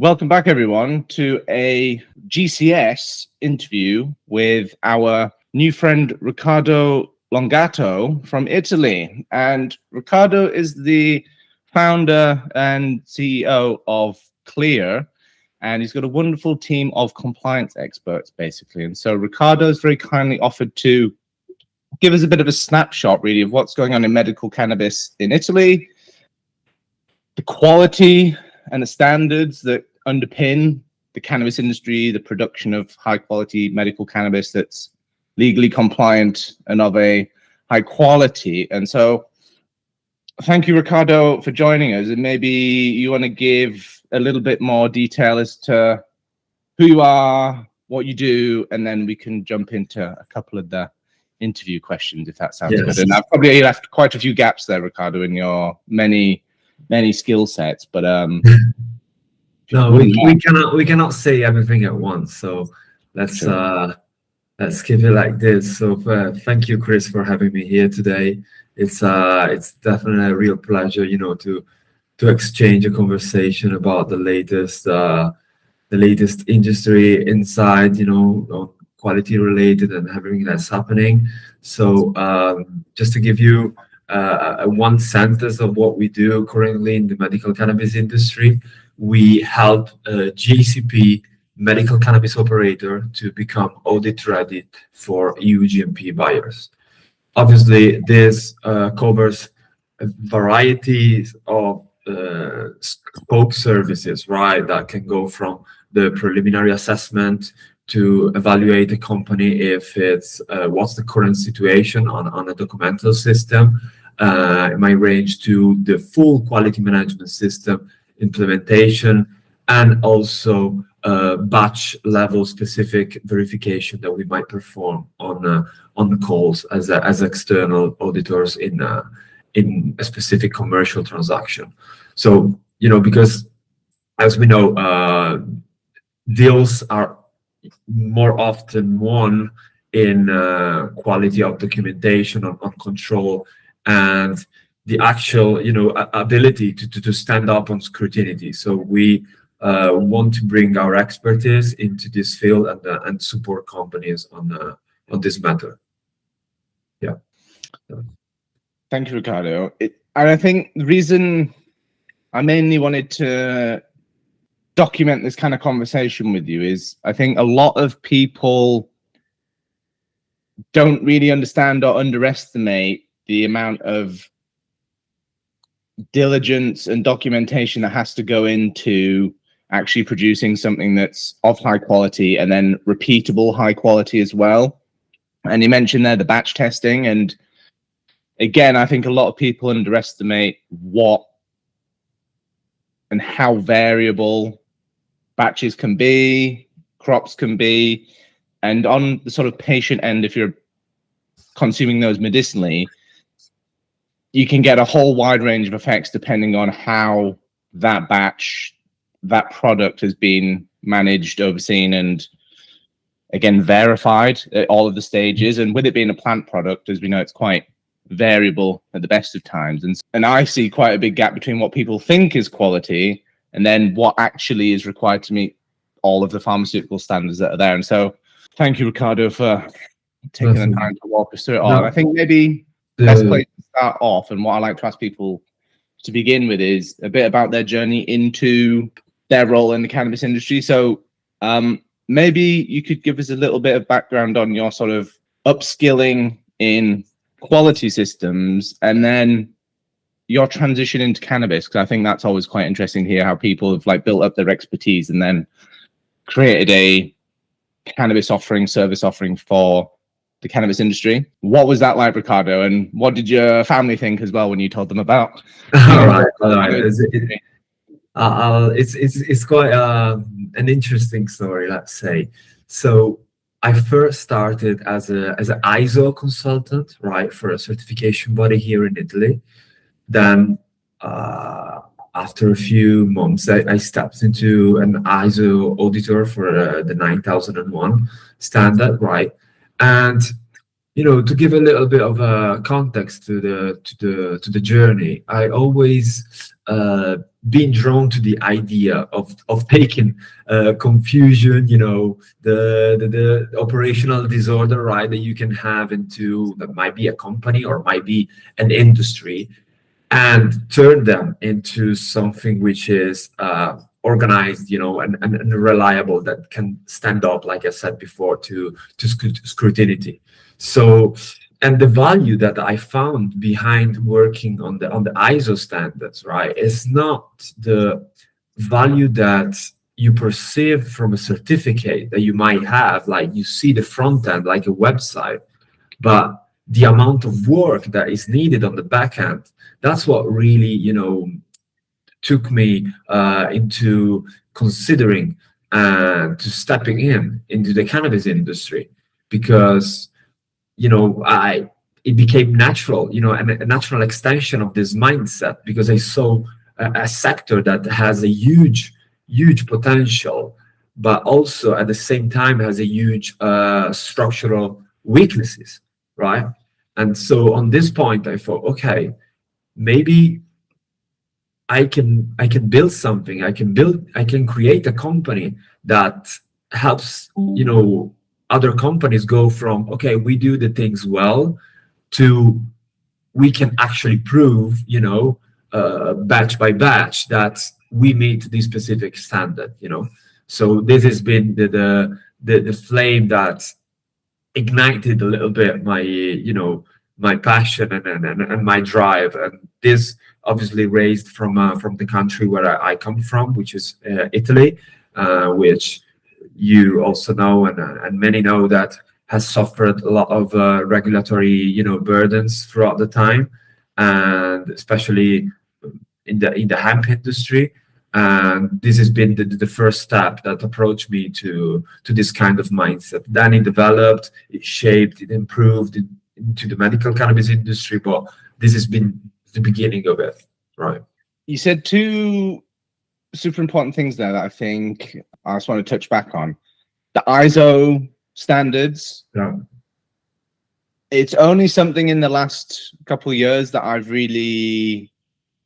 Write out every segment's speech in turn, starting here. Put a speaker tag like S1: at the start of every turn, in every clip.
S1: Welcome back, everyone, to a GCS interview with our new friend Riccardo Longato from Italy. And Riccardo is the founder and CEO of Clear, and he's got a wonderful team of compliance experts, basically. And so Riccardo's very kindly offered to give us a bit of a snapshot, really, of what's going on in medical cannabis in Italy, the quality and the standards that underpin the cannabis industry, the production of high quality medical cannabis that's legally compliant and of a high quality. And so thank you, Riccardo, for joining us. And maybe you want to give a little bit more detail as to who you are, what you do, and then we can jump into a couple of the interview questions, if that sounds good. And I've probably left quite a few gaps there, Riccardo, in your many skill sets, but
S2: no, we cannot say everything at once, so let's keep it like this. So thank you, Chris, for having me here today. It's definitely a real pleasure, to exchange a conversation about the latest industry insight, on quality related and everything that's happening. So just to give you one sentence of what we do currently in the medical cannabis industry, we help a GCP medical cannabis operator to become audit ready for EU GMP buyers. Obviously, this covers a variety of scope services, right? That can go from the preliminary assessment to evaluate a company if it's what's the current situation on a documental system. It might range to the full quality management system implementation, and also batch level specific verification that we might perform on the calls as external auditors in a specific commercial transaction. So because as we know, deals are more often won in quality of documentation, on control, and the actual ability to stand up on scrutiny. So we want to bring our expertise into this field and support companies on this matter. Yeah.
S1: Thank you, Riccardo. And I think the reason I mainly wanted to document this kind of conversation with you is I think a lot of people don't really understand or underestimate the amount of diligence and documentation that has to go into actually producing something that's of high quality and then repeatable high quality as well. And you mentioned there the batch testing, and again, I think a lot of people underestimate what and how variable batches can be, crops can be, and on the sort of patient end, if you're consuming those medicinally, you can get a whole wide range of effects depending on how that batch, that product has been managed, overseen, and again, verified at all of the stages. And with it being a plant product, as we know, it's quite variable at the best of times. And I see quite a big gap between what people think is quality and then what actually is required to meet all of the pharmaceutical standards that are there. And so thank you, Riccardo, for taking the time to walk us through it all. I think maybe the best place to start off, and what I like to ask people to begin with, is a bit about their journey into their role in the cannabis industry. So maybe you could give us a little bit of background on your sort of upskilling in quality systems and then your transition into cannabis, because I think that's always quite interesting to hear how people have built up their expertise and then created a cannabis offering, service offering for the cannabis industry. What was that like, Riccardo? And what did your family think as well when you told them about?
S2: All right. It's quite an interesting story, let's say. So I first started as an ISO consultant, right, for a certification body here in Italy. Then after a few months, I stepped into an ISO auditor for the 9001 standard, right? And to give a little bit of a context to the journey, I always been drawn to the idea of taking confusion, the operational disorder, right, that you can have into that might be a company or might be an industry, and turn them into something which is organized, and reliable, that can stand up, like I said before, to scrutiny. So, and the value that I found behind working on the ISO standards, right, is not the value that you perceive from a certificate that you might have, like you see the front end like a website, but the amount of work that is needed on the back end. That's what really, took me into considering to stepping into the cannabis industry, because it became natural, and a natural extension of this mindset, because I saw a sector that has a huge potential, but also at the same time has a huge structural weaknesses, right? And so on this point, I thought, okay, maybe I can build something. I can create a company that helps, other companies go from, okay, we do the things well, to we can actually prove, batch by batch, that we meet this specific standard. So this has been the flame that ignited a little bit my my passion and my drive. And this obviously raised from the country where I come from, which is Italy, which you also know, and many know, that has suffered a lot of regulatory burdens throughout the time, and especially in the hemp industry. And this has been the first step that approached me to this kind of mindset. Then it developed, it shaped, it improved into the medical cannabis industry, but this has been the beginning of it, right?
S1: You said two super important things there that I think I just want to touch back on. The ISO standards.
S2: Yeah.
S1: It's only something in the last couple of years that I've really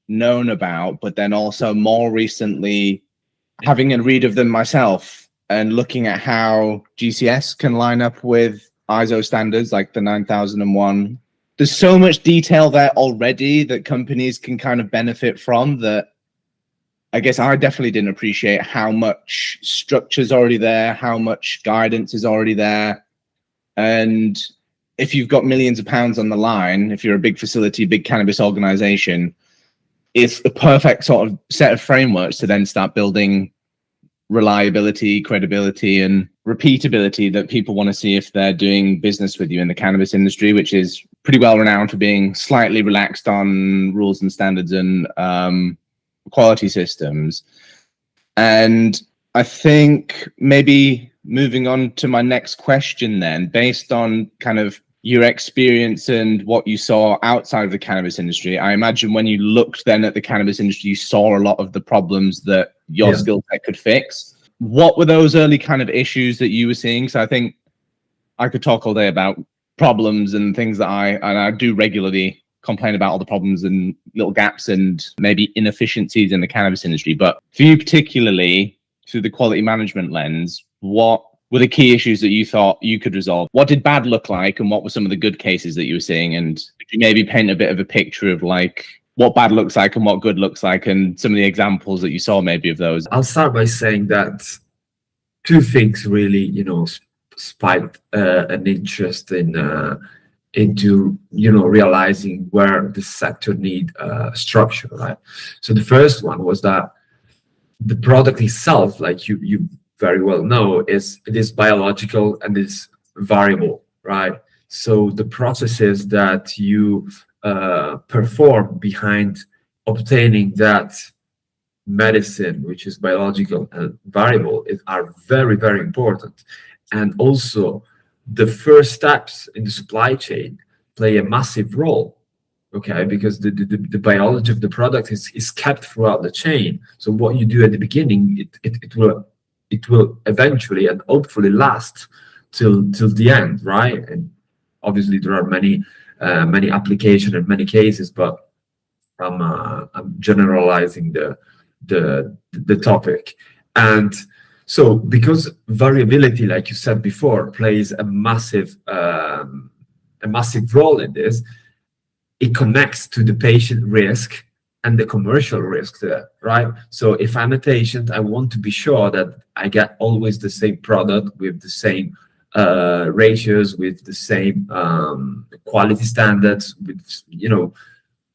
S1: known about, but then also more recently having a read of them myself and looking at how GCS can line up with ISO standards like the 9001. There's so much detail there already that companies can kind of benefit from, that I guess I definitely didn't appreciate how much structure's already there, how much guidance is already there. And if you've got millions of pounds on the line, if you're a big facility, big cannabis organization, it's a perfect sort of set of frameworks to then start building reliability, credibility, and repeatability that people want to see if they're doing business with you in the cannabis industry, which is pretty well renowned for being slightly relaxed on rules and standards and quality systems. And I think maybe moving on to my next question then, based on kind of your experience and what you saw outside of the cannabis industry, I imagine when you looked then at the cannabis industry, you saw a lot of the problems that your skill set could fix. What were those early kind of issues that you were seeing? So I think I could talk all day about problems and things that I do regularly complain about, all the problems and little gaps and maybe inefficiencies in the cannabis industry. But for you particularly, through the quality management lens, what were the key issues that you thought you could resolve? What did bad look like, and what were some of the good cases that you were seeing? And could you maybe paint a bit of a picture of like what bad looks like and what good looks like, and some of the examples that you saw maybe of those?
S2: I'll start by saying that two things really, spiked an interest into realizing where the sector need structure, right? So the first one was that the product itself, like you very well know, it is biological and is variable, right? So the processes that you perform behind obtaining that medicine, which is biological and variable, are very, very important. And also the first steps in the supply chain play a massive role, okay, because the biology of the product is kept throughout the chain. So what you do at the beginning, it will eventually and hopefully last till the end, right? And Obviously, there are many applications and many cases, but I'm generalizing the topic. And so, because variability, like you said before, plays a massive role in this, it connects to the patient risk and the commercial risk there, right? So if I'm a patient, I want to be sure that I get always the same product with the same ratios, with the same quality standards, with, you know,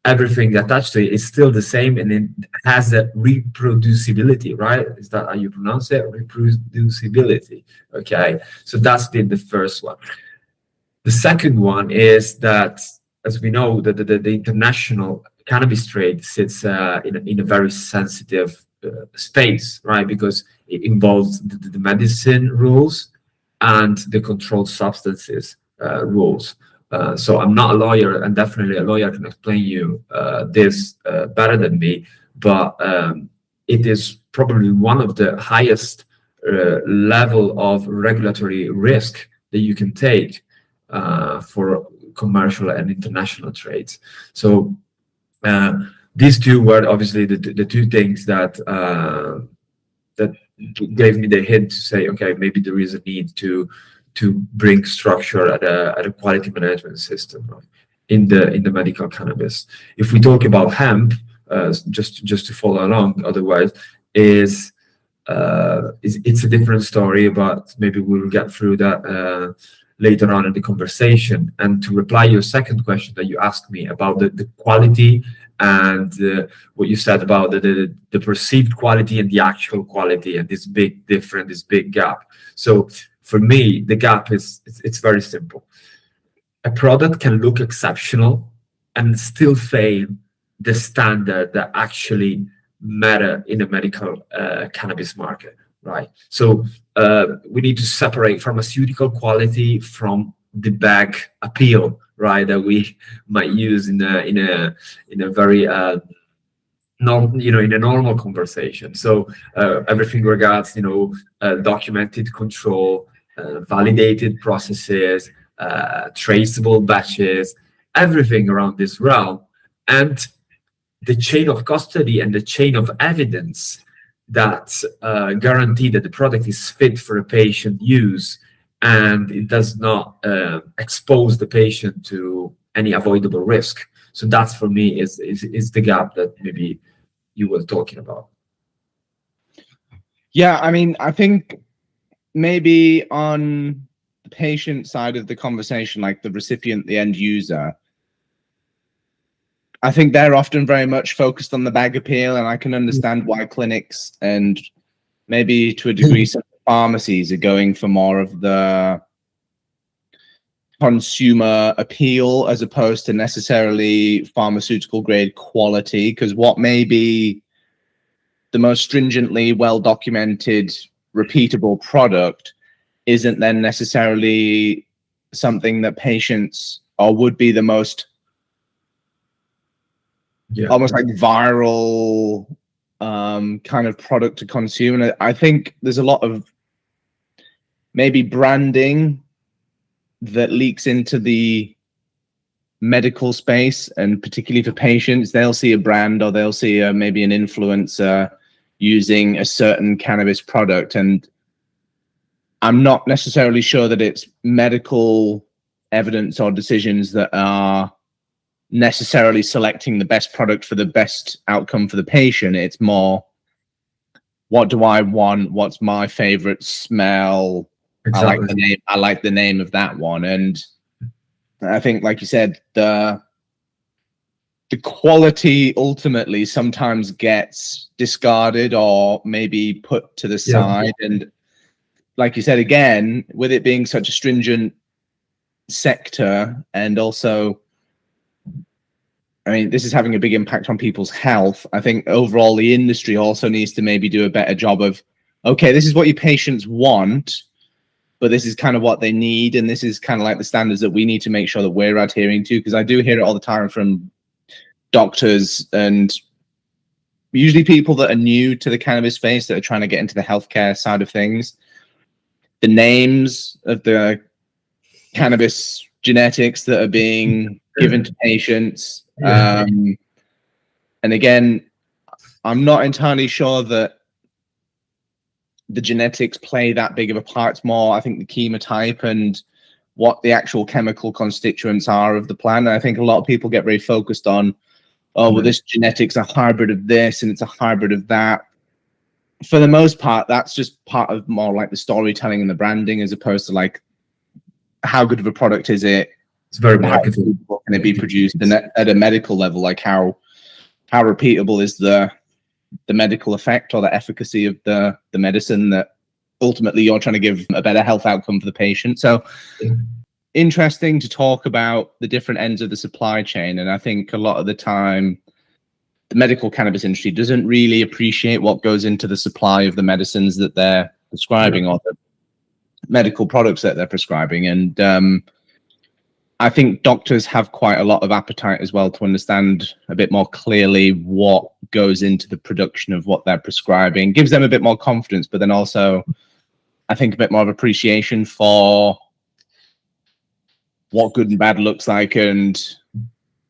S2: everything attached to it is still the same, and it has a reproducibility, right? Is that how you pronounce it? Reproducibility. Okay, so that's been the first one. The second one is that, as we know, the international cannabis trade sits in a very sensitive space, right? Because it involves the medicine rules and the controlled substances rules. So I'm not a lawyer, and definitely a lawyer can explain you this better than me, but it is probably one of the highest level of regulatory risk that you can take for commercial and international trades. So these two were obviously the two things that gave me the hint to say, okay, maybe there is a need to bring structure at a quality management system, right, in the medical cannabis. If we talk about hemp, just to follow along, otherwise it's a different story, but maybe we'll get through that later on in the conversation. And to reply your second question that you asked me about the quality and what you said about the perceived quality and the actual quality, and this big difference, this big gap. So for me, the gap it's very simple. A product can look exceptional and still fail the standard that actually matter in the medical cannabis market, right? So we need to separate pharmaceutical quality from the bag appeal, right? That we might use in a very in a normal conversation. So everything regards, documented control, validated processes, traceable batches, everything around this realm, and the chain of custody and the chain of evidence that guarantee that the product is fit for a patient use and it does not expose the patient to any avoidable risk. So that's, for me, is the gap that maybe you were talking about.
S1: Yeah, I mean, I think maybe on the patient side of the conversation, like the recipient, the end user, I think they're often very much focused on the bag appeal, and I can understand why clinics and maybe to a degree some pharmacies are going for more of the consumer appeal as opposed to necessarily pharmaceutical grade quality, because what may be the most stringently well-documented, repeatable product isn't then necessarily something that patients, or would be the most almost like viral kind of product to consume. And I think there's a lot of maybe branding that leaks into the medical space, and particularly for patients, they'll see a brand or they'll see maybe an influencer using a certain cannabis product, and I'm not necessarily sure that it's medical evidence or decisions that are necessarily selecting the best product for the best outcome for the patient. It's more, what do I want? What's my favorite smell? Exactly. I like the name of that one. And I think, like you said, the quality ultimately sometimes gets discarded or maybe put to the side. And like you said, again, with it being such a stringent sector, and also, I mean, this is having a big impact on people's health. I think overall the industry also needs to maybe do a better job of, okay, this is what your patients want, but this is kind of what they need, and this is kind of like the standards that we need to make sure that we're adhering to. Because I do hear it all the time from doctors and usually people that are new to the cannabis space that are trying to get into the healthcare side of things. The names of the cannabis genetics that are being given to patients.
S2: Yeah.
S1: And again, I'm not entirely sure that the genetics play that big of a part. It's more, I think, the chemotype and what the actual chemical constituents are of the plant. And I think a lot of people get very focused on, oh, well, this genetic's a hybrid of this and it's a hybrid of that. For the most part, that's just part of more like the storytelling and the branding, as opposed to like, how good of a product is it?
S2: It's very marketable.
S1: What can it be produced? And at a medical level, like how repeatable is the medical effect or the efficacy of the medicine that ultimately you're trying to give a better health outcome for the patient. So interesting to talk about the different ends of the supply chain. And I think a lot of the time, the medical cannabis industry doesn't really appreciate what goes into the supply of the medicines that they're prescribing or the medical products that they're prescribing. And I think doctors have quite a lot of appetite as well to understand a bit more clearly what goes into the production of what they're prescribing. Gives them a bit more confidence, but then also, I think, a bit more of appreciation for what good and bad looks like, and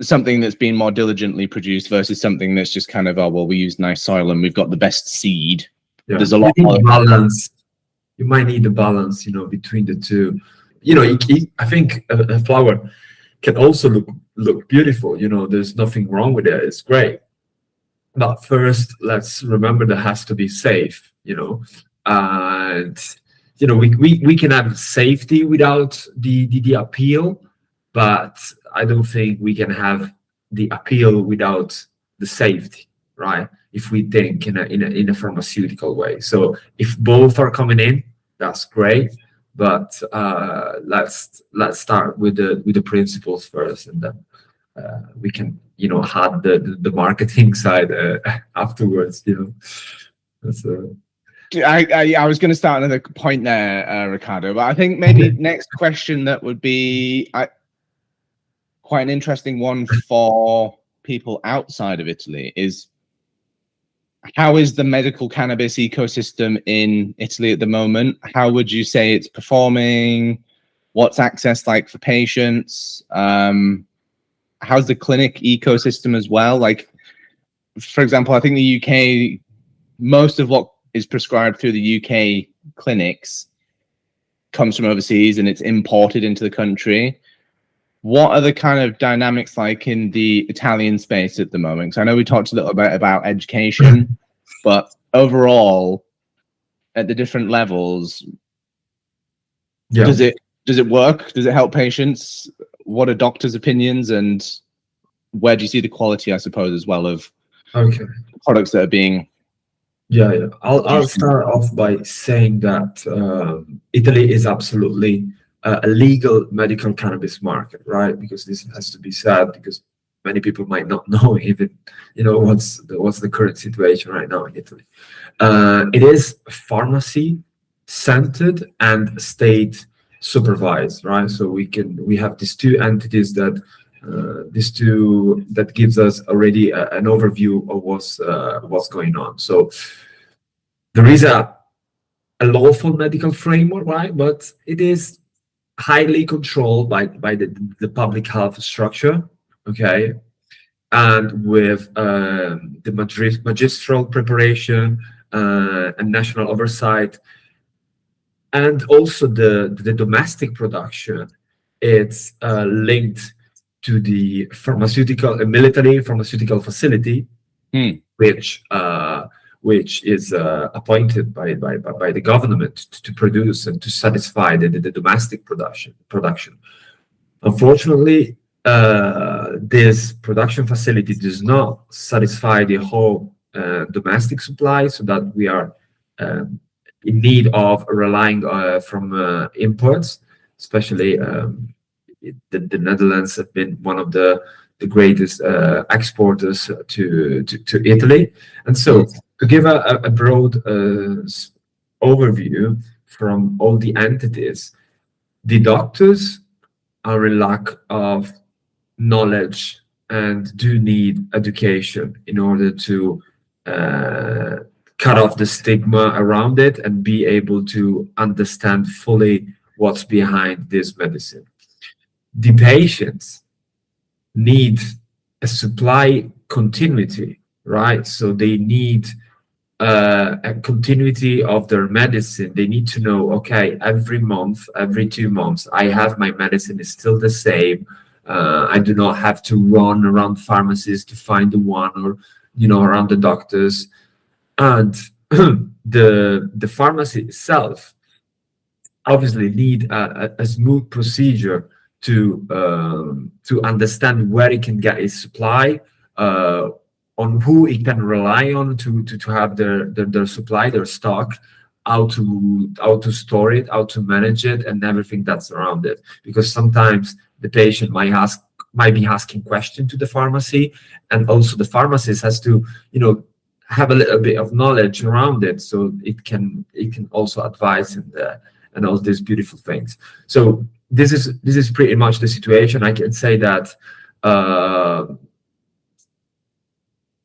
S1: something that's been more diligently produced versus something that's just kind of, oh, well, we use nice soil and we've got the best seed.
S2: Yeah.
S1: There's a lot more
S2: balance. You might need a balance, between the two. I think a flower can also look beautiful. There's nothing wrong with it. It's great. But first, let's remember that has to be safe. And we can have safety without the appeal, but I don't think we can have the appeal without the safety, right? If we think in a pharmaceutical way. So if both are coming in, that's great. But let's start with the principles first, and then we can have the marketing side afterwards. So.
S1: I was going to start another point there, Riccardo, but I think maybe next question that would be quite an interesting one for people outside of Italy is, how is the medical cannabis ecosystem in Italy at the moment? How would you say it's performing? What's access like for patients? How's the clinic ecosystem as well? Like, for example, I think the UK, most of what is prescribed through the UK clinics comes from overseas and it's imported into the country. What are the kind of dynamics like in the Italian space at the moment? So I know we talked a little bit about education, but overall, at the different levels, does it work? Does it help patients? What are doctors' opinions, and where do you see the quality, I suppose, as well, of products that are being?
S2: Yeah. I'll start off by saying that Italy is absolutely a legal medical cannabis market, right? Because this has to be said, because many people might not know even, what's the current situation right now in Italy. It is pharmacy centered and state supervised, right? So we have these two entities that gives us already an overview of what's going on. So there is a lawful medical framework, right? But it is highly controlled by the public health structure, okay, and with the magistral preparation and national oversight, and also the domestic production. It's linked to the military pharmaceutical facility, which is appointed by the government to produce and to satisfy the domestic production. Unfortunately, this production facility does not satisfy the whole domestic supply, so that we are in need of relying from imports, especially the Netherlands have been one of the greatest exporters to Italy. And so, to give a broad overview from all the entities, the doctors are in lack of knowledge and do need education in order to cut off the stigma around it and be able to understand fully what's behind this medicine. the patients need a supply continuity, right? So they need a continuity of their medicine. They need to know, okay, every month, every 2 months, I have my medicine is still the same. I do not have to run around pharmacies to find the one, or around the doctors. And the pharmacy itself obviously need a smooth procedure to understand where it can get its supply, on who it can rely on to have their supply, their stock, how to store it, how to manage it, and everything that's around it. Because sometimes the patient might be asking questions to the pharmacy, and also the pharmacist has to have a little bit of knowledge around it, so it can also advise and all these beautiful things. So this is pretty much the situation. I can say that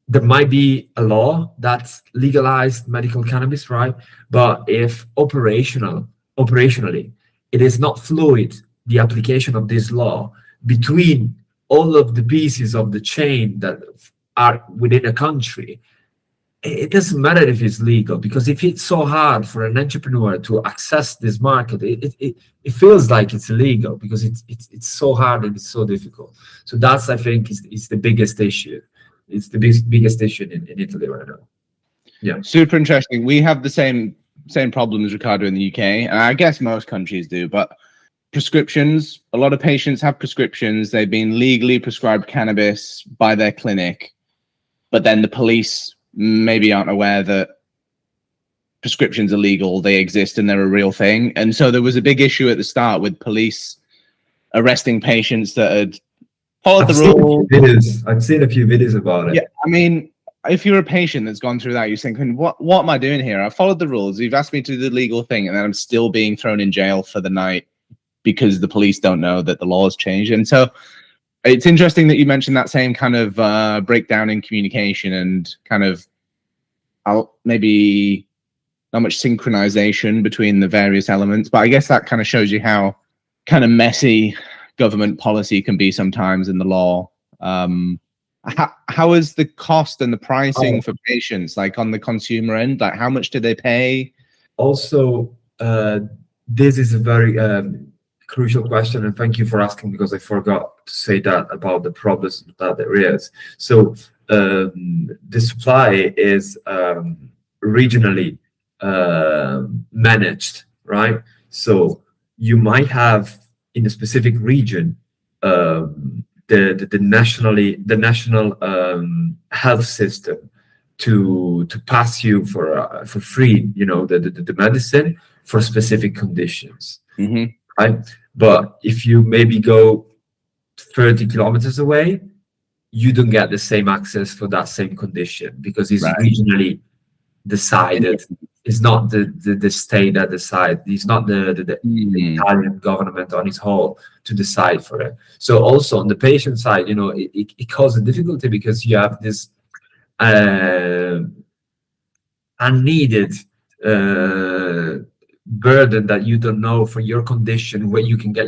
S2: there might be a law that's legalized medical cannabis, right? But if operationally, it is not fluid, the application of this law between all of the pieces of the chain that are within a country, it doesn't matter if it's legal, because if it's so hard for an entrepreneur to access this market, it feels like it's illegal, because it's so hard and it's so difficult. So that's, I think, is the biggest issue. It's the biggest issue in Italy right now. Yeah.
S1: Super interesting. We have the same problems, Riccardo, in the UK, and I guess most countries do, but prescriptions, a lot of patients have prescriptions. They've been legally prescribed cannabis by their clinic, but then the police maybe aren't aware that prescriptions are legal, they exist, and they're a real thing. And so there was a big issue at the start with police arresting patients that had followed the rules.
S2: I've seen a few videos about it.
S1: Yeah, I mean, if you're a patient that's gone through that, you're thinking, what am I doing here? I followed the rules. You've asked me to do the legal thing, and then I'm still being thrown in jail for the night because the police don't know that the law has changed. And so it's interesting that you mentioned that same kind of breakdown in communication and kind of maybe not much synchronization between the various elements. But I guess that kind of shows you how kind of messy government policy can be sometimes in the law. How is the cost and the pricing for patients, like on the consumer end? Like, how much do they pay?
S2: Also, this is a very crucial question, and thank you for asking, because I forgot to say that about the problems that there is. So the supply is regionally managed, right? So you might have in a specific region the national health system to pass you for free, the medicine for specific conditions.
S1: Mm-hmm.
S2: Right? But if you maybe go 30 kilometers away, you don't get the same access for that same condition, because it's regionally decided. It's not the state that decides. It's not the Italian government on its whole to decide for it. So also on the patient side, it causes difficulty, because you have this unneeded burden that you don't know for your condition where you can get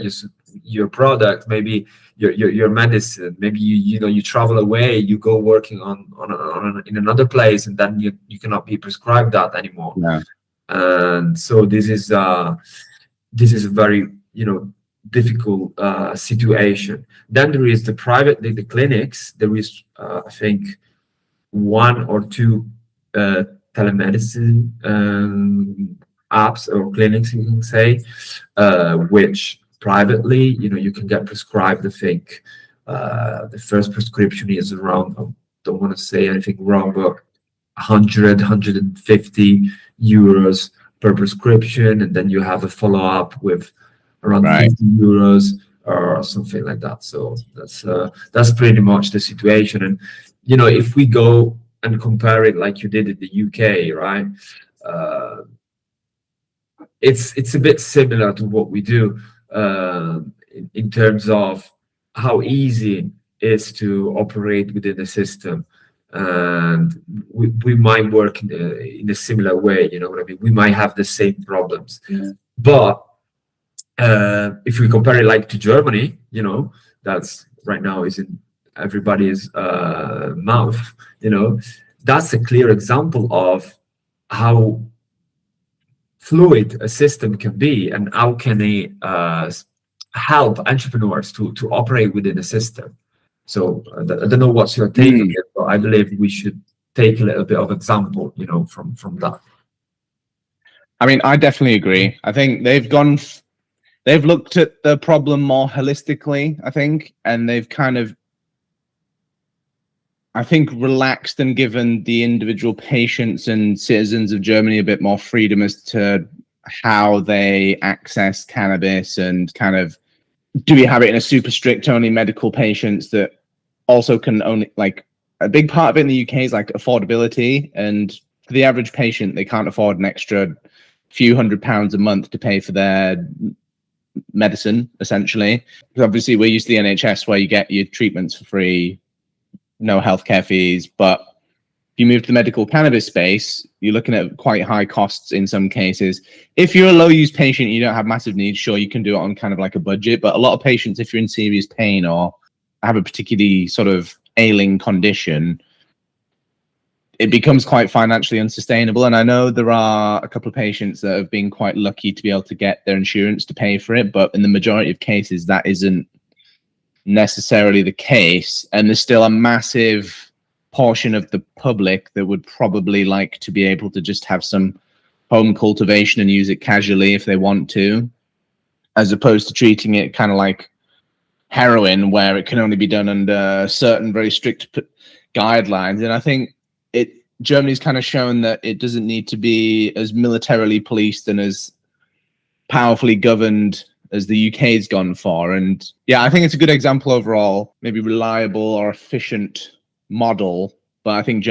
S2: your product, maybe your medicine. Maybe you travel away, you go working on in another place, and then you cannot be prescribed that anymore.
S1: Yeah. And
S2: so this is a very difficult situation. Then there is the private the clinics. There is I think 1 or 2 telemedicine apps or clinics, you can say, which privately, you can get prescribed. I think the first prescription is around, I don't want to say anything wrong, but 150 euros per prescription, and then you have a follow-up with around 50 euros or something like that. So that's pretty much the situation. And if we go and compare it like you did in the UK, right? It's a bit similar to what we do in terms of how easy it is to operate within the system, and we might work in a similar way. You know what I mean? We might have the same problems, but If we compare it like to Germany, you know, that's right now is in everybody's mouth, you know, that's a clear example of how fluid a system can be and how can it help entrepreneurs to operate within a system. So I don't know what's your take on it, but I believe we should take a little bit of example, you know, from that.
S1: I mean, I definitely agree. I think they've looked at the problem more holistically, I think, and they've kind of, I think, relaxed and given the individual patients and citizens of Germany a bit more freedom as to how they access cannabis, and kind of, do we have it in a super strict only medical patients that also can only, like, a big part of it in the UK is like affordability, and for the average patient, they can't afford an extra few £100 a month to pay for their medicine, essentially. Because obviously we're used to the NHS where you get your treatments for free, no healthcare fees, but if you move to the medical cannabis space, you're looking at quite high costs in some cases. If you're a low use patient, you don't have massive needs, sure, you can do it on kind of like a budget, but a lot of patients, if you're in serious pain or have a particularly sort of ailing condition, it becomes quite financially unsustainable. And I know there are a couple of patients that have been quite lucky to be able to get their insurance to pay for it, but in the majority of cases, that isn't necessarily the case. And there's still a massive portion of the public that would probably like to be able to just have some home cultivation and use it casually if they want to, as opposed to treating it kind of like heroin, where it can only be done under certain very strict guidelines. And I think Germany's kind of shown that it doesn't need to be as militarily policed and as powerfully governed as the UK's gone for. And yeah, I think it's a good example overall, maybe reliable or efficient model. But I think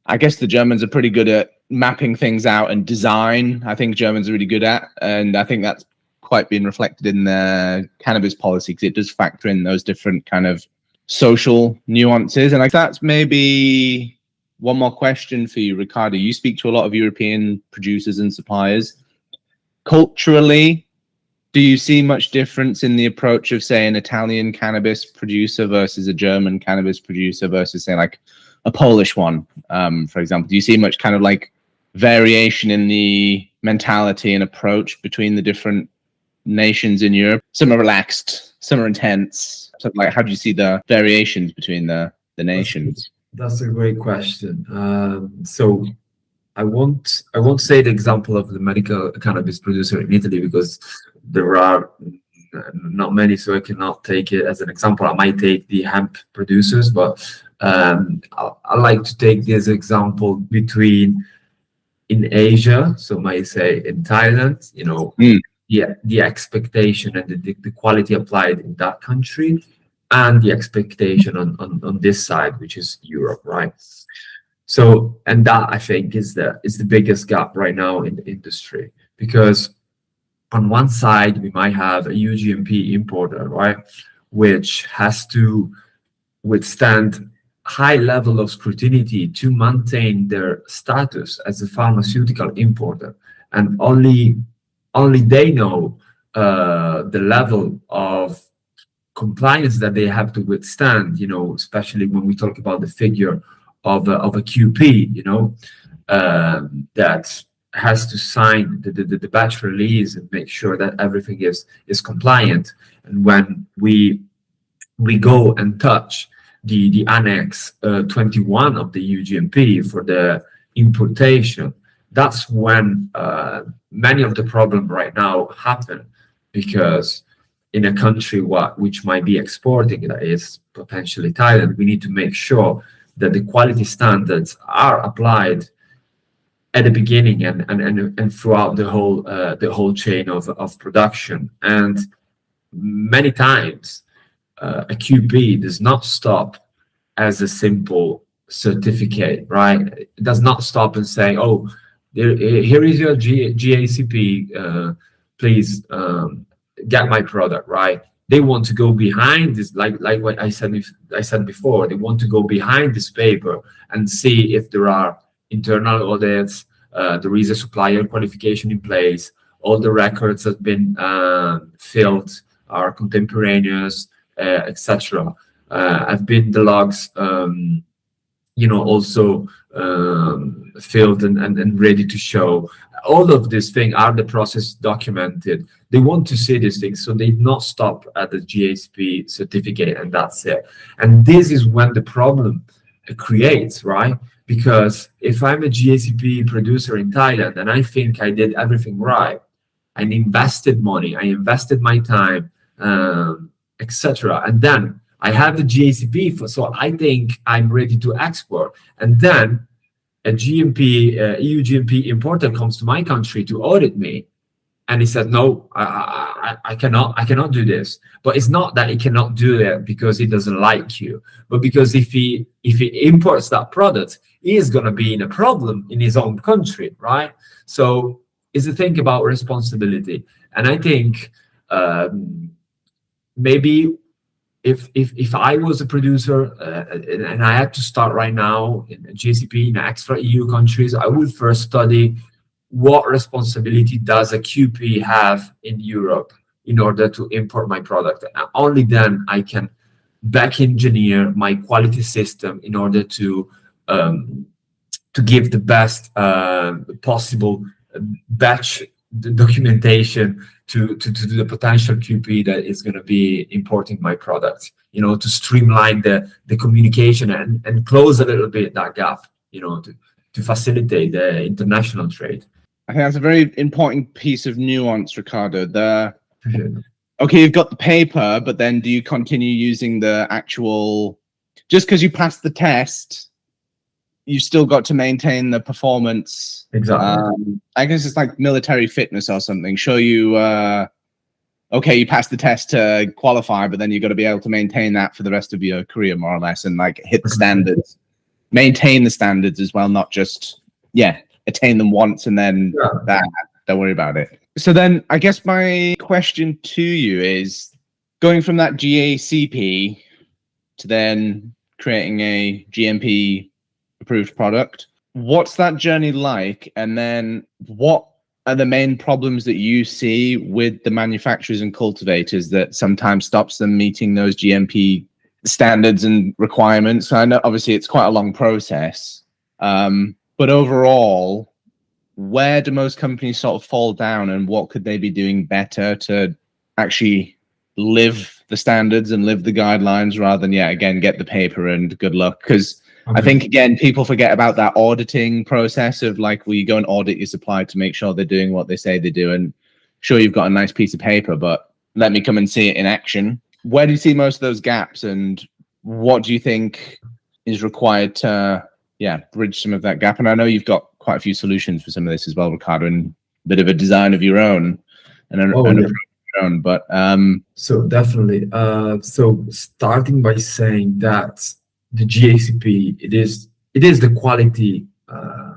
S1: I guess the Germans are pretty good at mapping things out, and design, I think Germans are really good at. And I think that's quite been reflected in their cannabis policy, because it does factor in those different kind of social nuances. And that's maybe one more question for you, Riccardo. You speak to a lot of European producers and suppliers. Culturally, do you see much difference in the approach of, say, an Italian cannabis producer versus a German cannabis producer versus, say, like a Polish one, for example? Do you see much kind of like variation in the mentality and approach between the different nations in Europe? Some are relaxed, some are intense. So, like, how do you see the variations between the nations?
S2: That's a great question. So I won't say the example of the medical cannabis producer in Italy, because there are not many, so I cannot take it as an example. I might take the hemp producers, but I like to take this example between in Asia, so might say in Thailand, you know, the expectation and the quality applied in that country, and the expectation on this side, which is Europe, right? So, and that I think is the biggest gap right now in the industry, because on one side we might have a EU GMP importer, right, which has to withstand high level of scrutiny to maintain their status as a pharmaceutical importer, and only they know the level of compliance that they have to withstand, you know, especially when we talk about the figure of a QP, you know, that has to sign the batch release and make sure that everything is compliant. And when we go and touch the Annex 21 of the EU GMP for the importation, that's when many of the problems right now happen, because in a country which might be exporting, that is potentially Thailand, we need to make sure that the quality standards are applied at the beginning and throughout the whole chain of production. And many times a QP does not stop as a simple certificate, right? It does not stop and say, oh, here is your GACP, please get my product, right? They want to go behind this, like what I said before. They want to go behind this paper and see if there are internal audits, there is a supplier qualification in place, all the records have been filled, are contemporaneous, etc. Have been the logs, also filled and ready to show. All of these things are the process documented. They want to see these things, so they not stop at the GACP certificate and that's it. And this is when the problem creates, right? Because if I'm a GACP producer in Thailand and I think I did everything right, I invested money, I invested my time, etc., and then I have the GACP, so I think I'm ready to export, and then a EU GMP importer comes to my country to audit me, and he said, no, I cannot do this. But it's not that he cannot do it because he doesn't like you, but because if he imports that product, he is going to be in a problem in his own country, right? So it's a thing about responsibility. And I think maybe if I was a producer and I had to start right now in GCP in extra EU countries, I would first study what responsibility does a QP have in Europe in order to import my product. And only then I can back engineer my quality system in order to give the best possible batch documentation to the potential QP that is going to be importing my product, to streamline the communication and close a little bit that gap, to facilitate the international trade.
S1: I think that's a very important piece of nuance, Riccardo. Okay, you've got the paper, but then do you continue using the actual, just because you passed the test, you've still got to maintain the performance.
S2: Exactly.
S1: I guess it's like military fitness or something. Show you, okay, you passed the test to qualify, but then you've got to be able to maintain that for the rest of your career, more or less, and like hit the standards, maintain the standards as well, not just, attain them once and then don't worry about it. So then I guess my question to you is, going from that GACP to then creating a GMP approved product, what's that journey like? And then what are the main problems that you see with the manufacturers and cultivators that sometimes stops them meeting those GMP standards and requirements? I know obviously it's quite a long process, but overall, where do most companies sort of fall down, and what could they be doing better to actually live the standards and live the guidelines rather than, again, get the paper and good luck? Because I think, again, people forget about that auditing process of like, well, you go and audit your supply to make sure they're doing what they say they do. And sure, you've got a nice piece of paper, but let me come and see it in action. Where do you see most of those gaps, and what do you think is required to, bridge some of that gap? And I know you've got quite a few solutions for some of this as well, Riccardo, and a bit of a design of your own and an approach of your own. But
S2: so definitely. So starting by saying that the GACP, it is the quality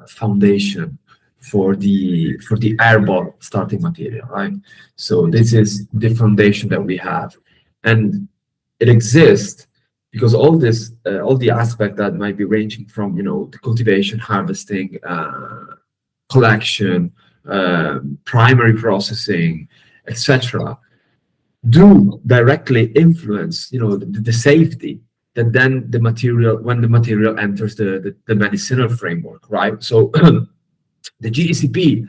S2: foundation for the herbal starting material, right? So this is the foundation that we have, and it exists because all the aspect that might be ranging from the cultivation, harvesting, collection, primary processing, etc., do directly influence the safety that then the material, when the material enters the medicinal framework, right? So the GACP,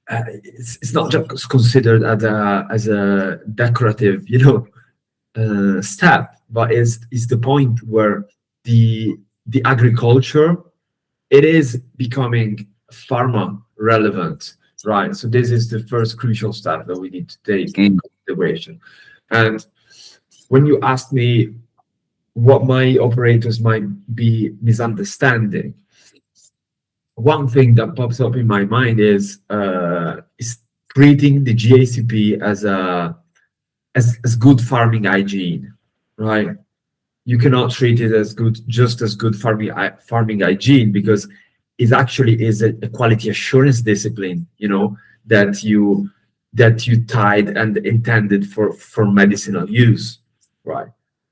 S2: it's not just considered as a decorative step, but is the point where the agriculture, it is becoming pharma relevant, right? So this is the first crucial step that we need to take into consideration. And when you ask me what my operators might be misunderstanding, one thing that pops up in my mind is treating the GACP as good farming hygiene, right? You cannot treat it as just as good farming hygiene, because it actually is a quality assurance discipline, that you tied and intended for medicinal use, right?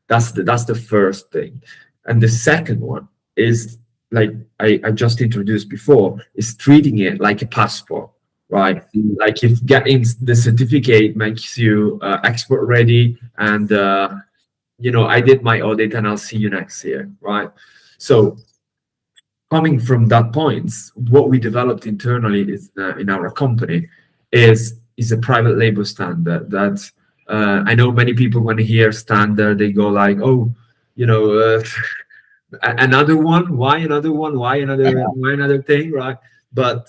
S2: That's the first thing. And the second one is, like I just introduced before, is treating it like a passport, right? Like if getting the certificate makes you export ready, and I did my audit and I'll see you next year, right? So coming from that point, what we developed internally is in our company is a private label standard that I know many people when they hear standard, they go like, oh, another one, why another one, why another thing, right? But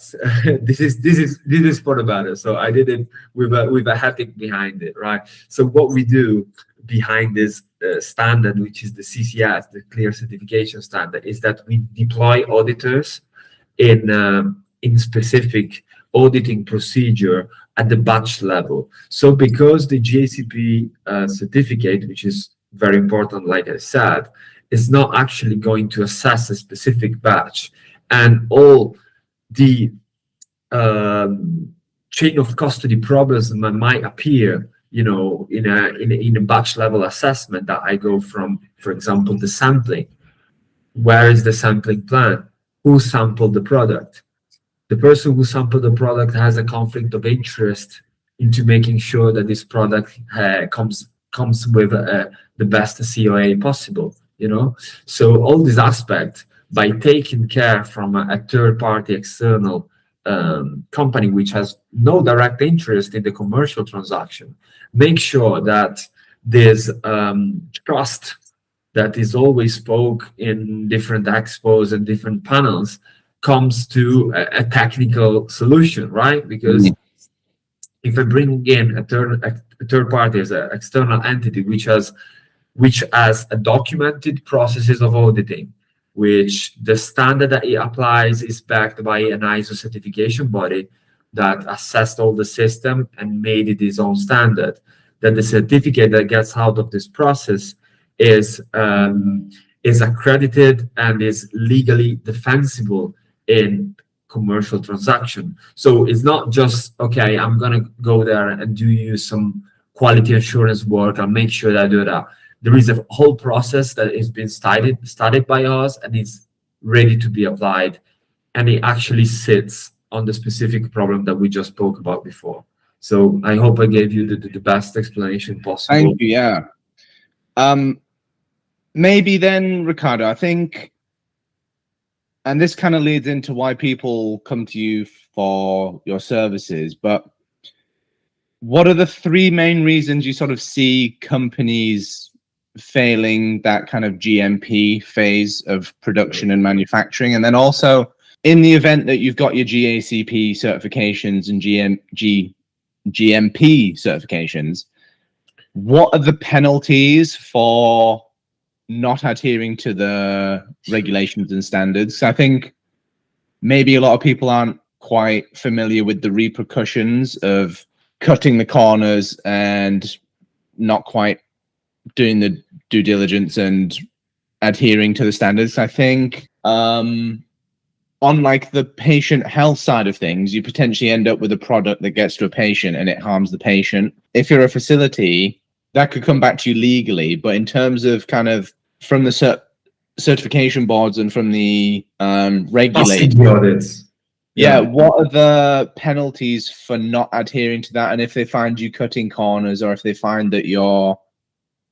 S2: this is for the better. So I did it with a ethic behind it, right? So what we do behind this standard, which is the CCS, the Clear Certification Standard, is that we deploy auditors in specific auditing procedure at the batch level. So because the GACP certificate, which is very important, like I said, is not actually going to assess a specific batch, and all the chain of custody problems that might appear, in a batch level assessment that I go from, for example, the sampling. Where is the sampling plan? Who sampled the product? The person who sampled the product has a conflict of interest into making sure that this product comes with the best COA possible. So all these aspects, by taking care from a third party external company which has no direct interest in the commercial transaction, make sure that there's trust that is always spoke in different expos and different panels comes to a technical solution, right? Because if I bring in a third party as an external entity which has a documented processes of auditing, which the standard that it applies is backed by an ISO certification body that assessed all the system and made it its own standard, that the certificate that gets out of this process is accredited and is legally defensible in commercial transaction. So it's not just, okay, I'm going to go there and do you some quality assurance work. I'll make sure that I do that. There is a whole process that has been studied by us and is ready to be applied. And it actually sits on the specific problem that we just spoke about before. So I hope I gave you the best explanation possible.
S1: Thank you. Yeah. Maybe then, Riccardo, I think, and this kind of leads into why people come to you for your services, but what are the three main reasons you sort of see companies failing that kind of GMP phase of production and manufacturing? And then also, in the event that you've got your GACP certifications and GMP certifications, what are the penalties for not adhering to the regulations and standards? I think maybe a lot of people aren't quite familiar with the repercussions of cutting the corners and not quite doing the due diligence and adhering to the standards. I think on like the patient health side of things, you potentially end up with a product that gets to a patient and it harms the patient. If you're a facility, that could come back to you legally, but in terms of kind of from the certification boards and from the regulators, what are the penalties for not adhering to that? And if they find you cutting corners, or if they find that you're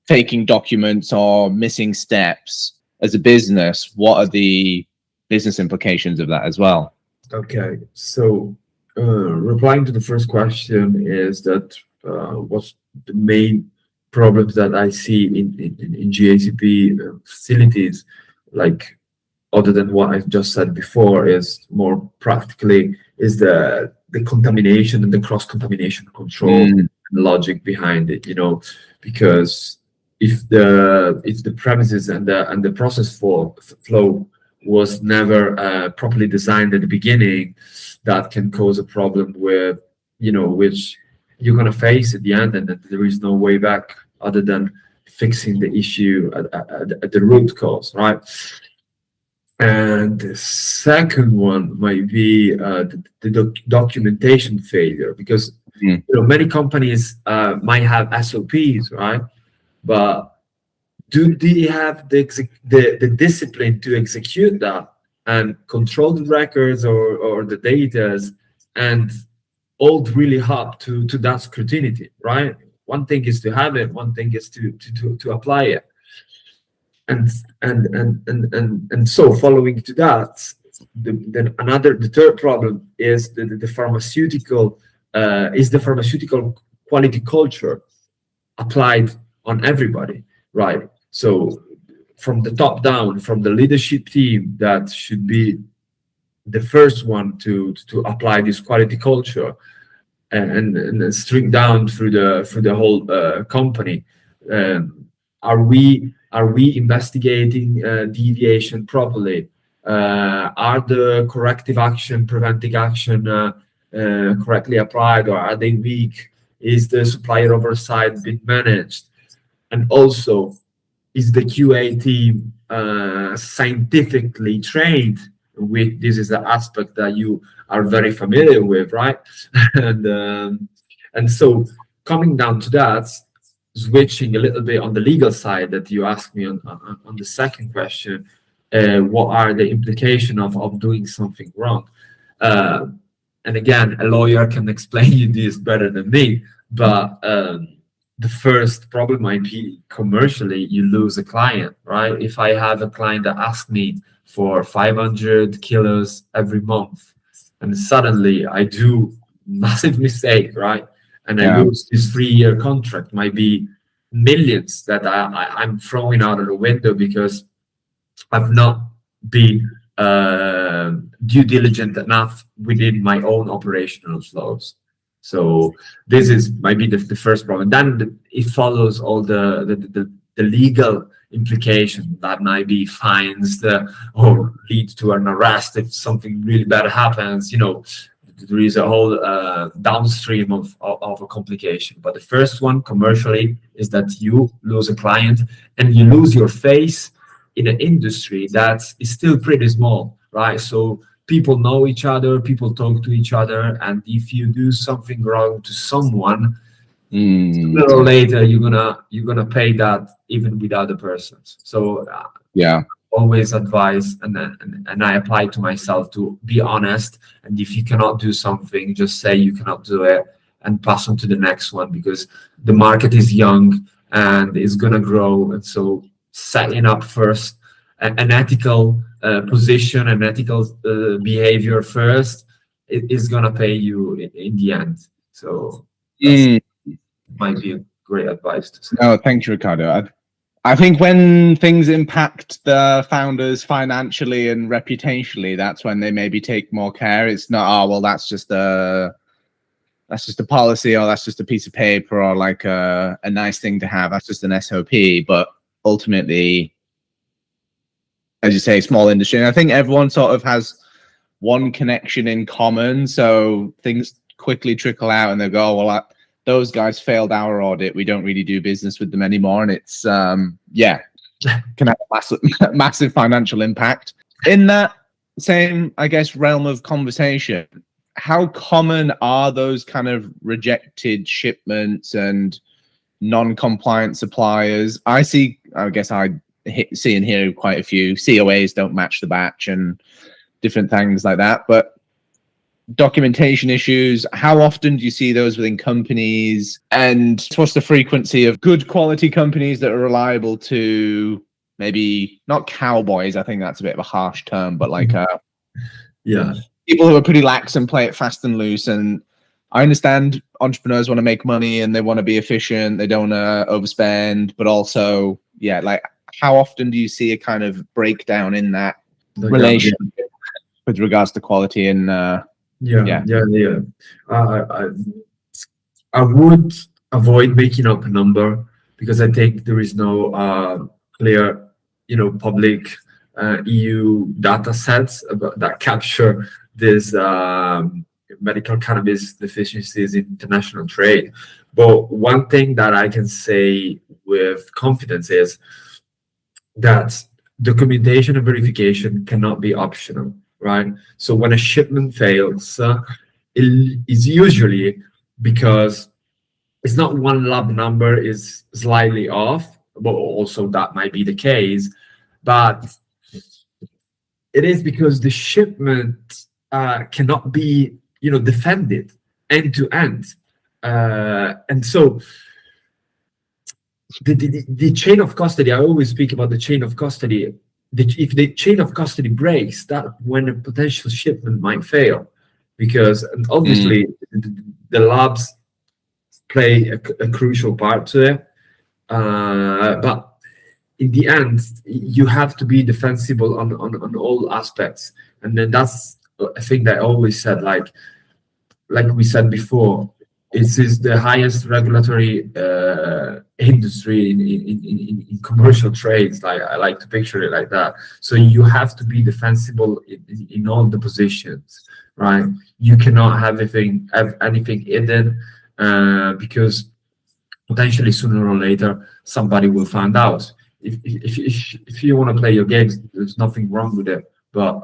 S1: faking documents or missing steps as a business, what are the business implications of that as well?
S2: Okay, so replying to the first question is that what's the main problems that I see in GACP facilities, like other than what I just said before, is more practically is the contamination and the cross-contamination control logic behind it, because if the premises and the process flow was never properly designed at the beginning, that can cause a problem with, which you're going to face at the end, and that there is no way back other than fixing the issue at the root cause, right? And the second one might be the documentation failure, because many companies might have SOPs, right? But do they have the discipline to execute that and control the records or the data? And hold really hard to that scrutiny, right? One thing is to have it, one thing is to apply it. And so following to that, the third problem is the pharmaceutical quality culture applied on everybody, right? So from the top down, from the leadership team that should be the first one to apply this quality culture, and string down through the whole company. Are we investigating deviation properly? Are the corrective action, preventive action correctly applied, or are they weak? Is the supplier oversight being managed? And also, is the QA team scientifically trained? This is the aspect that you are very familiar with, right? and so coming down to that, switching a little bit on the legal side that you asked me on the second question, what are the implications of doing something wrong? And again, a lawyer can explain you this better than me, but the first problem might be commercially, you lose a client, right? If I have a client that asks me for 500 kilos every month, and suddenly I do massive mistake, right? And I lose this 3-year contract, might be millions that I'm throwing out of the window because I've not been due diligent enough within my own operational flows. So this is might be the first problem. Then it follows all the legal implication that might be fines or lead to an arrest if something really bad happens. There is a whole downstream of a complication. But the first one commercially is that you lose a client and you lose your face in an industry that is still pretty small, right? So people know each other, people talk to each other, and if you do something wrong to someone, sooner or later you're gonna pay that even with other persons. So always advise, and I apply to myself to be honest. And if you cannot do something, just say you cannot do it and pass on to the next one, because the market is young and it's gonna grow. And so setting up first an ethical position, an ethical behavior first, it is gonna pay you in the end. So might be a great advice to say.
S1: No, thank you, Riccardo. I think when things impact the founders financially and reputationally, that's when they maybe take more care. It's not, that's just a policy, or that's just a piece of paper, or like a nice thing to have. That's just an SOP. But ultimately, as you say, small industry. And I think everyone sort of has one connection in common. So things quickly trickle out and they go, those guys failed our audit. We don't really do business with them anymore. And it's, can have a massive financial impact. In that same, I guess, realm of conversation, how common are those kind of rejected shipments and non-compliant suppliers? I see and hear quite a few COAs don't match the batch and different things like that. But documentation issues, how often do you see those within companies, and what's the frequency of good quality companies that are reliable to maybe not cowboys? I think that's a bit of a harsh term, but like people who are pretty lax and play it fast and loose. And I understand entrepreneurs want to make money and they want to be efficient, they don't want to overspend, but also like how often do you see a kind of breakdown in that relationship with regards to quality and
S2: I would avoid making up a number, because I think there is no clear, public EU data sets that capture this medical cannabis deficiencies in international trade. But one thing that I can say with confidence is that documentation and verification cannot be optional, right? So when a shipment fails, it is usually because it's not one lab number is slightly off, but also that might be the case, but it is because the shipment cannot be defended. end to end. And so the chain of custody, I always speak about the chain of custody. If the chain of custody breaks, that when a potential shipment might fail, because obviously the labs play a crucial part to it. But in the end, you have to be defensible on all aspects. And then that's a thing that I always said, like we said before, it is the highest regulatory industry in commercial trades. I like to picture it like that. So you have to be defensible in all the positions, right? You cannot have anything hidden, because potentially sooner or later somebody will find out. If you want to play your games, there's nothing wrong with it. But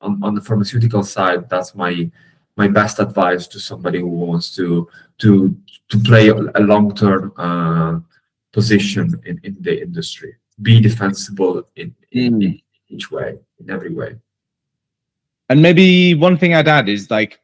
S2: on the pharmaceutical side, that's my best advice to somebody who wants to play a long-term position in the industry. Be defensible in each way, in every way.
S1: And maybe one thing I'd add is, like,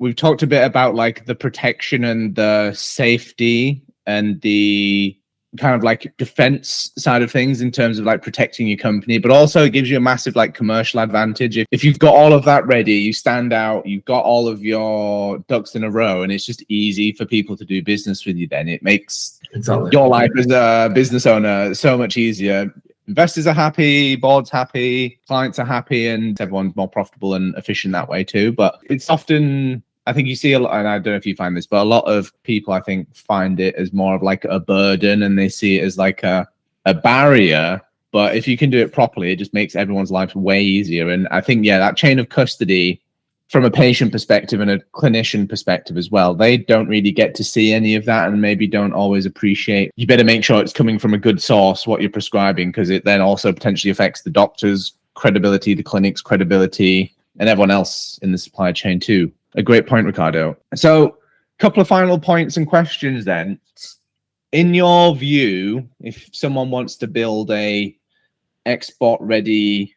S1: we've talked a bit about like the protection and the safety and the kind of like defense side of things in terms of like protecting your company, but also it gives you a massive like commercial advantage. If you've got all of that ready, you stand out, you've got all of your ducks in a row, and it's just easy for people to do business with you. Then it makes your life as a business owner so much easier. Investors are happy, board's happy, clients are happy, and everyone's more profitable and efficient that way too. But it's often, I think you see a lot, and I don't know if you find this, but a lot of people, I think, find it as more of like a burden, and they see it as like a barrier. But if you can do it properly, it just makes everyone's life way easier. And I think, yeah, that chain of custody from a patient perspective and a clinician perspective as well, they don't really get to see any of that, and maybe don't always appreciate. You better make sure it's coming from a good source, what you're prescribing, because it then also potentially affects the doctor's credibility, the clinic's credibility, and everyone else in the supply chain too. A great point, Riccardo. So a couple of final points and questions then. In your view, if someone wants to build a export ready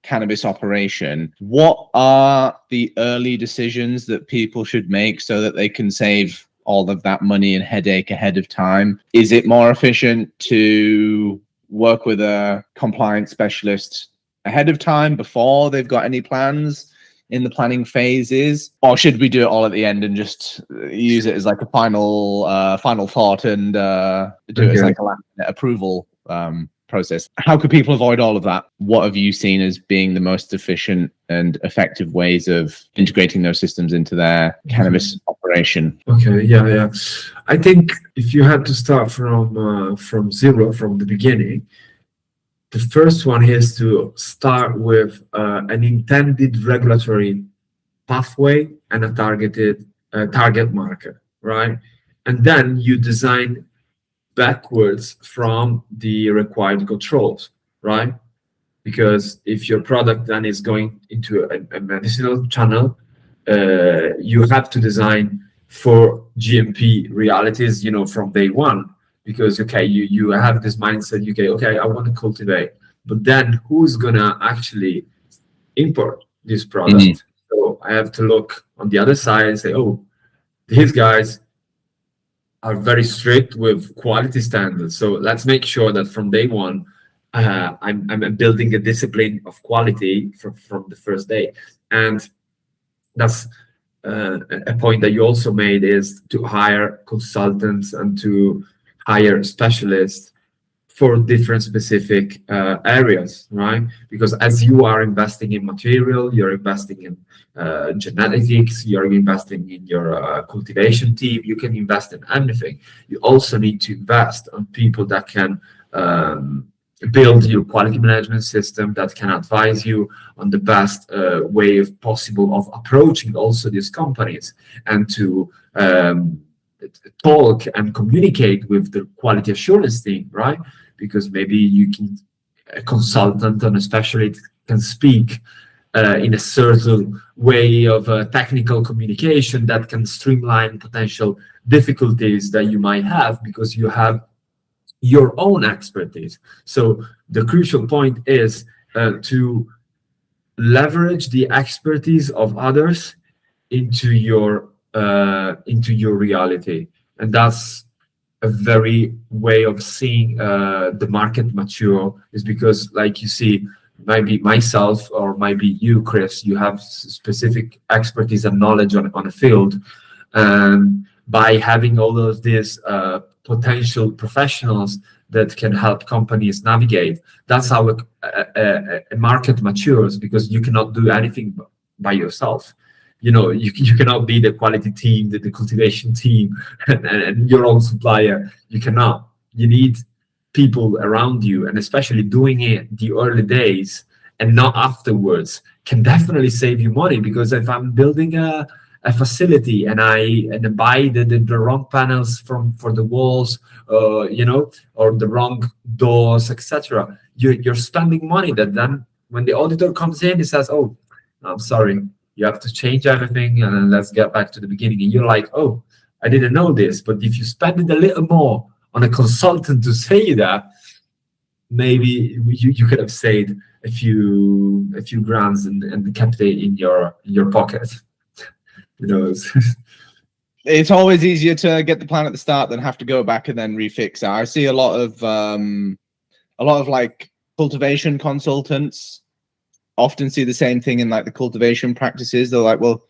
S1: cannabis operation, what are the early decisions that people should make so that they can save all of that money and headache ahead of time? Is it more efficient to work with a compliance specialist ahead of time before they've got any plans in the planning phases, or should we do it all at the end and just use it as like a final thought and do it as like a last approval process? How could people avoid all of that? What have you seen as being the most efficient and effective ways of integrating those systems into their cannabis operation?
S2: Okay, yeah. I think if you had to start from zero, from the beginning, the first one is to start with an intended regulatory pathway and a targeted target market, right? And then you design backwards from the required controls, right? Because if your product then is going into a medicinal channel, you have to design for GMP realities, from day one. Because, okay, you have this mindset, okay, I want to cultivate, but then who's gonna actually import this product? So I have to look on the other side and say, oh, these guys are very strict with quality standards. So let's make sure that from day one, I'm building a discipline of quality from the first day. And that's a point that you also made, is to hire consultants and to hire specialists for different specific areas, right? Because as you are investing in material, you're investing in genetics, you're investing in your cultivation team, you can invest in anything. You also need to invest on people that can build your quality management system, that can advise you on the best way possible of approaching also these companies, and to talk and communicate with the quality assurance team, right? Because maybe a consultant and a specialist can speak in a certain way of technical communication that can streamline potential difficulties that you might have, because you have your own expertise. So the crucial point is to leverage the expertise of others into your reality, and that's a very way of seeing the market mature, is because, like you see, maybe myself or maybe you, Chris, you have specific expertise and knowledge on a field, and by having all of these potential professionals that can help companies navigate, that's how a market matures, because you cannot do anything by yourself. You cannot be the quality team, the cultivation team, and your own supplier. You cannot. You need people around you, and especially doing it the early days and not afterwards can definitely save you money. Because if I'm building a facility and I buy the wrong panels for the walls, or the wrong doors, etc., you're spending money that then when the auditor comes in, he says, "Oh, I'm sorry, you have to change everything, and then let's get back to the beginning." And you're like, "Oh, I didn't know this." But if you spend it a little more on a consultant to say that, maybe you could have saved a few grands and kept it in your pocket.
S1: It's always easier to get the plan at the start than have to go back and then refix it. I see a lot of like cultivation consultants often see the same thing in like the cultivation practices. They're like, well,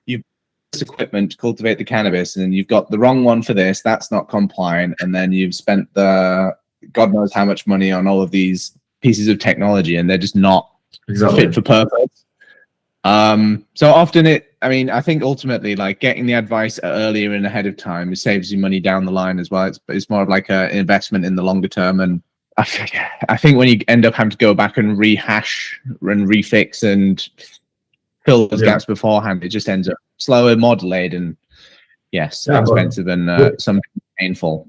S1: you've got this equipment to cultivate the cannabis, and you've got the wrong one for this, that's not compliant, and then you've spent the God knows how much money on all of these pieces of technology, and they're just not fit for purpose. So often I think ultimately, like, getting the advice earlier and ahead of time, it saves you money down the line as well. It's more of like an investment in the longer term. And I think when you end up having to go back and rehash and refix and fill those gaps beforehand, it just ends up slower, more delayed, and expensive and something painful.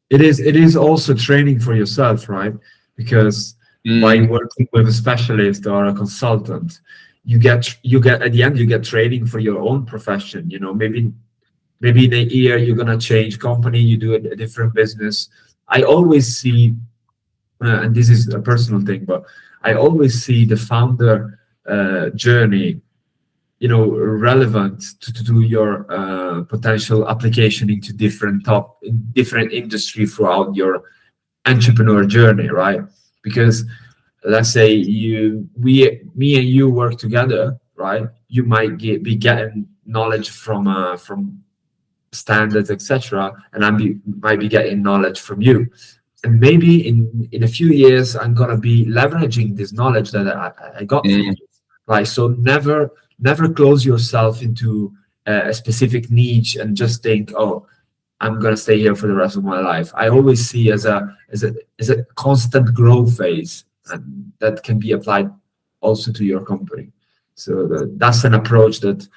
S2: It is also training for yourself, right? Because by working with a specialist or a consultant, you get at the end, you get training for your own profession. Maybe in a year you're gonna change company, you do a different business. I always see, and this is a personal thing, but I always see the founder journey, relevant to do your potential application into different industry throughout your entrepreneur journey, right? Because let's say me and you work together, right? You might be getting knowledge from standards, etc., and might be getting knowledge from you. And maybe in a few years, I'm gonna be leveraging this knowledge that I got from you, right? So never close yourself into a specific niche and just think, "Oh, I'm gonna stay here for the rest of my life." I always see as a constant growth phase, and that can be applied also to your company. So that's an approach that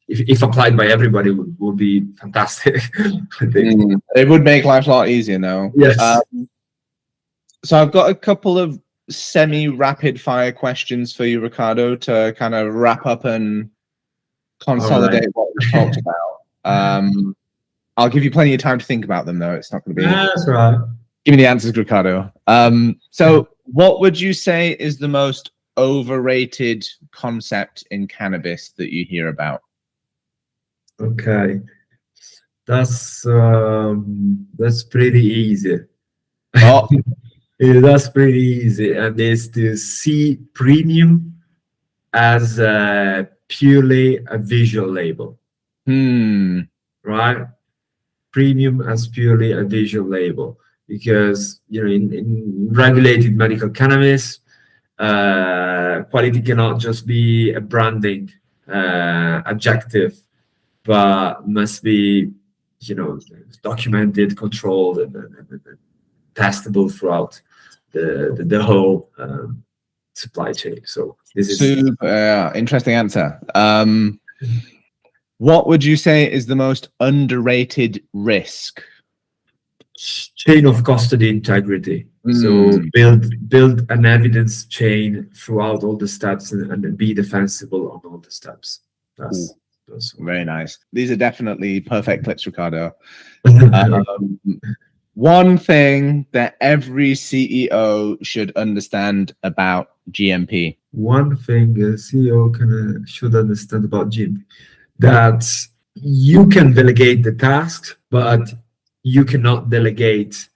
S2: if applied by everybody would be fantastic. I think.
S1: It would make life a lot easier now.
S2: Yes.
S1: So I've got a couple of semi-rapid fire questions for you, Riccardo, to kind of wrap up and consolidate what we talked about. I'll give you plenty of time to think about them, though. It's not going to be.
S2: That's right.
S1: Give me the answers, Riccardo. So what would you say is the most overrated concept in cannabis that you hear about?
S2: Okay, that's pretty easy.
S1: Oh.
S2: Yeah, that's pretty easy, and it's to see premium as purely a visual label. Right? Premium as purely a visual label, because in regulated medical cannabis, quality cannot just be a branding objective, but must be documented, controlled, and testable throughout the whole supply chain. So this is
S1: super interesting answer. What would you say is the most underrated risk?
S2: Chain of custody integrity. So build an evidence chain throughout all the steps and be defensible on all the steps. That's
S1: very nice. These are definitely perfect clips, Riccardo. One thing that every CEO should understand about GMP?
S2: One thing a CEO should understand about GMP, that you can delegate the tasks, but you cannot delegate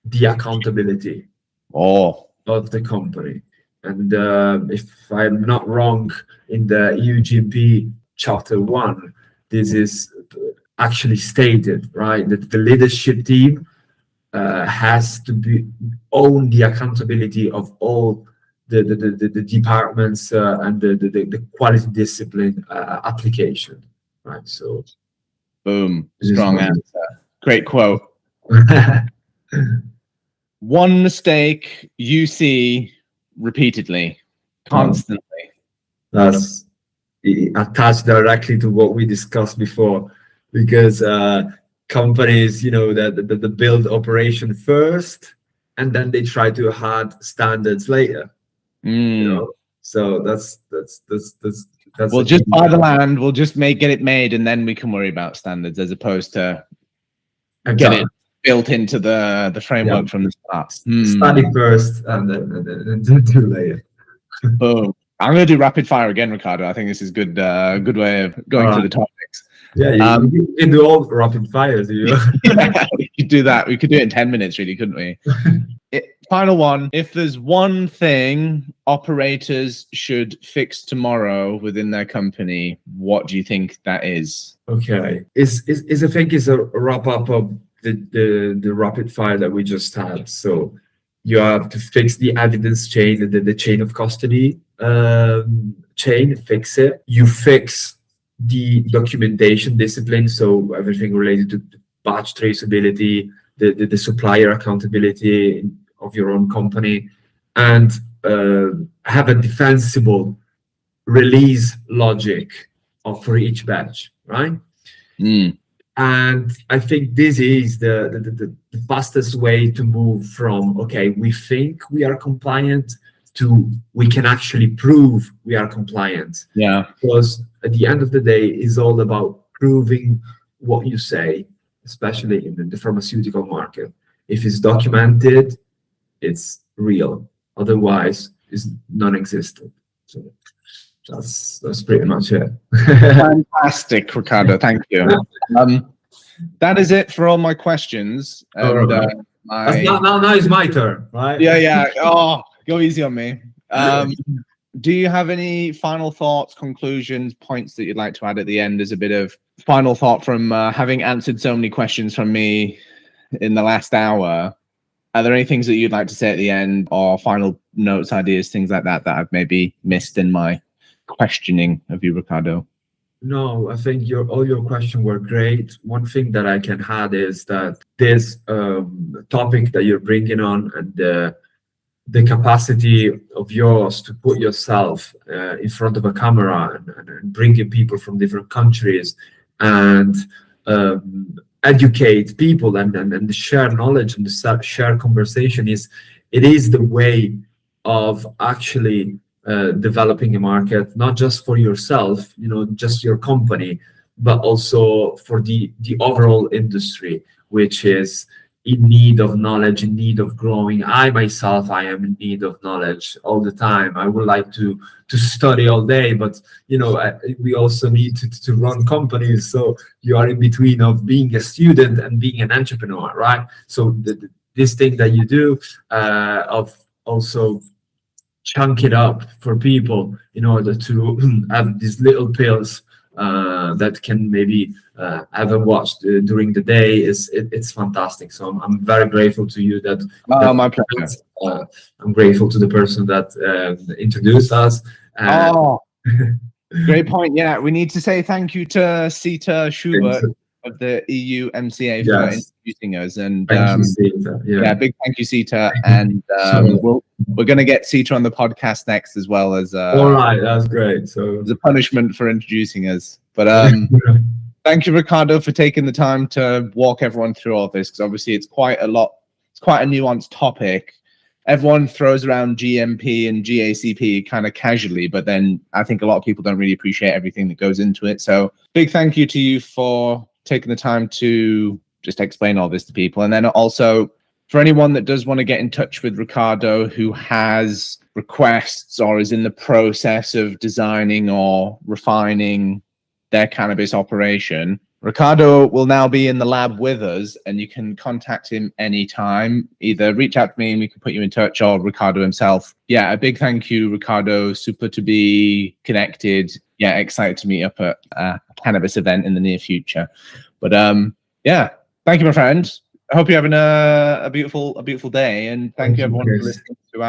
S2: the accountability of the company. And if I'm not wrong, in the EU GMP Chapter 1, this is actually stated, right, that the leadership team has to own the accountability of all the departments and the quality discipline application, right? So,
S1: boom, strong answer. Great quote. One mistake you see repeatedly, constantly.
S2: That's attached directly to what we discussed before, because companies, that build operation first, and then they try to add standards later. So that's
S1: we'll just buy the land, we'll just get it made, and then we can worry about standards, as opposed to get it built into the framework from the start.
S2: Study first and then do later.
S1: Boom. I'm going to do rapid fire again, Riccardo. I think this is good way of going through the topics.
S2: Yeah, you can do all rapid fires.
S1: Yeah, we could do that. We could do it in 10 minutes, really, couldn't we? Final one. If there's one thing operators should fix tomorrow within their company, what do you think that is?
S2: Okay. I think is a wrap up of the rapid fire that we just had. So you have to fix the evidence chain, the chain of custody chain, fix it. You fix the documentation discipline, so everything related to batch traceability, the supplier accountability of your own company, and have a defensible release logic for each batch, right? And I think this is the fastest way to move from, okay, we think we are compliant, to we can actually prove we are compliant.
S1: Yeah.
S2: Because at the end of the day, it's all about proving what you say, especially in the pharmaceutical market. If it's documented, it's real. Otherwise, it's non-existent. So that's pretty much it.
S1: Fantastic, Riccardo. Thank you. That is it for all my questions. And,
S2: now it's my turn, right?
S1: Yeah. Oh, go easy on me. Do you have any final thoughts, conclusions, points that you'd like to add at the end as a bit of final thought from having answered so many questions from me in the last hour? Are there any things that you'd like to say at the end, or final notes, ideas, things like that I've maybe missed in my questioning of you, Riccardo?
S2: No, I think all your questions were great. One thing that I can add is that this topic that you're bringing on, and the capacity of yours to put yourself in front of a camera and bringing people from different countries and educate people and share knowledge and share conversation is the way of actually developing a market, not just for yourself, just your company, but also for the overall industry, which is in need of knowledge, in need of growing. I myself, I am in need of knowledge all the time. I would like to study all day, but we also need to run companies. So you are in between of being a student and being an entrepreneur, right? So this thing that you do of also chunk it up for people in order to have these little pills that can maybe have a watch during the day, it's fantastic. So I'm very grateful to you that
S1: my pleasure.
S2: I'm grateful to the person that introduced us.
S1: Great point. Yeah, we need to say thank you to Sita Schubert of the EU MCA for introducing us, and big thank you, Sita. And we're going to get Sita on the podcast next, as well as
S2: all right, that's great. So
S1: as a punishment for introducing us, but thank you, Riccardo, for taking the time to walk everyone through all this, because obviously it's quite a lot. It's quite a nuanced topic. Everyone throws around GMP and GACP kind of casually, but then I think a lot of people don't really appreciate everything that goes into it. So big thank you to you for taking the time to just explain all this to people. And then also For anyone that does want to get in touch with Riccardo, who has requests or is in the process of designing or refining their cannabis operation, Riccardo will now be in the lab with us, and you can contact him anytime. Either reach out to me and we can put you in touch, or Riccardo himself. Yeah, a big thank you, Riccardo. Super to be connected. Yeah, excited to meet up at a cannabis event in the near future. But yeah, thank you, my friend. I hope you're having a beautiful day, and thank you everyone for listening to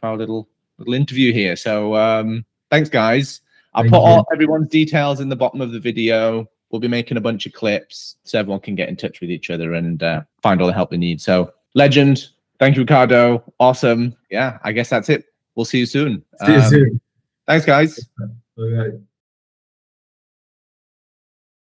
S1: our little interview here. So thanks, guys. I'll put everyone's details in the bottom of the video. We'll be making a bunch of clips so everyone can get in touch with each other and find all the help they need. So, legend. Thank you, Riccardo. Awesome. Yeah, I guess that's it. We'll see you soon.
S2: See you soon.
S1: Thanks, guys.
S2: All right.